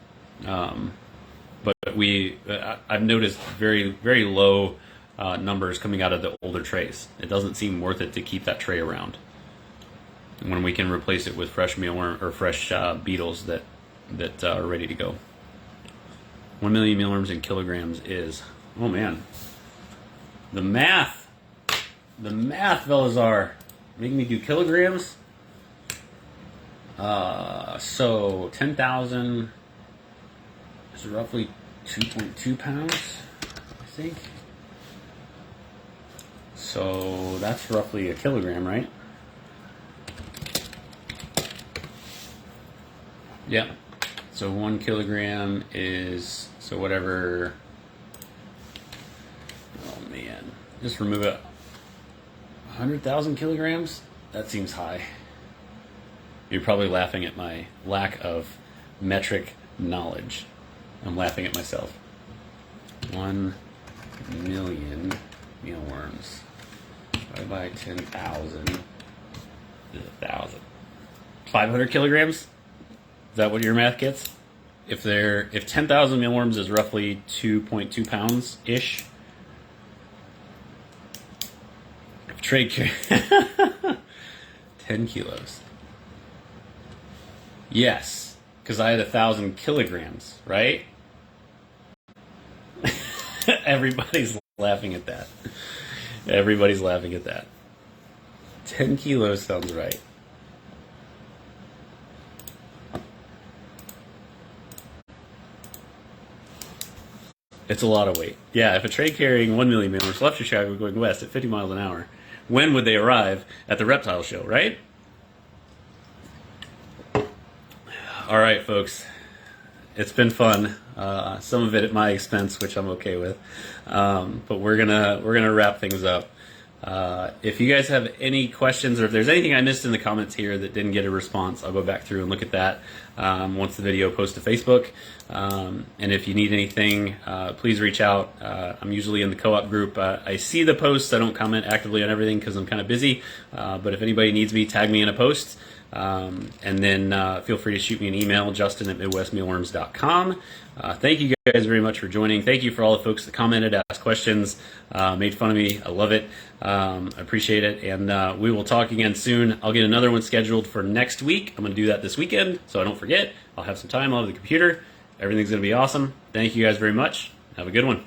But I've noticed very, very low numbers coming out of the older trays. It doesn't seem worth it to keep that tray around when we can replace it with fresh mealworm or fresh beetles that are ready to go. 1 million mealworms in kilograms is, oh man, the math, Velazar, making me do kilograms. So 10,000 is roughly 2.2 pounds, I think. So that's roughly a kilogram, right? Yeah. So 1 kilogram is, so whatever. Oh man, just remove it. 100,000 kilograms? That seems high. You're probably laughing at my lack of metric knowledge. I'm laughing at myself. 1 million mealworms divided by 10,000 is 1,000. 500 kilograms? Is that what your math gets? if 10,000 mealworms is roughly 2.2 pounds ish. If trade 10 kilos. Yes, because I had 1,000 kilograms, right? Everybody's laughing at that. Everybody's laughing at that. 10 kilos sounds right. It's a lot of weight. Yeah, if a tray carrying 1 million mealworms left Chicago going west at 50 miles an hour, when would they arrive at the reptile show, right? All right, folks. It's been fun. Some of it at my expense, which I'm okay with. But we're gonna wrap things up. If you guys have any questions, or if there's anything I missed in the comments here that didn't get a response, I'll go back through and look at that once the video posts to Facebook. And if you need anything, please reach out. I'm usually in the co-op group. I see the posts. I don't comment actively on everything because I'm kind of busy. But if anybody needs me, tag me in a post. And then feel free to shoot me an email, justin@midwestmealworms.com. Thank you guys very much for joining. Thank you for all the folks that commented, asked questions, made fun of me. I love it. I appreciate it. And we will talk again soon. I'll get another one scheduled for next week. I'm going to do that this weekend, so I don't forget. I'll have some time. I'll have the computer. Everything's going to be awesome. Thank you guys very much. Have a good one.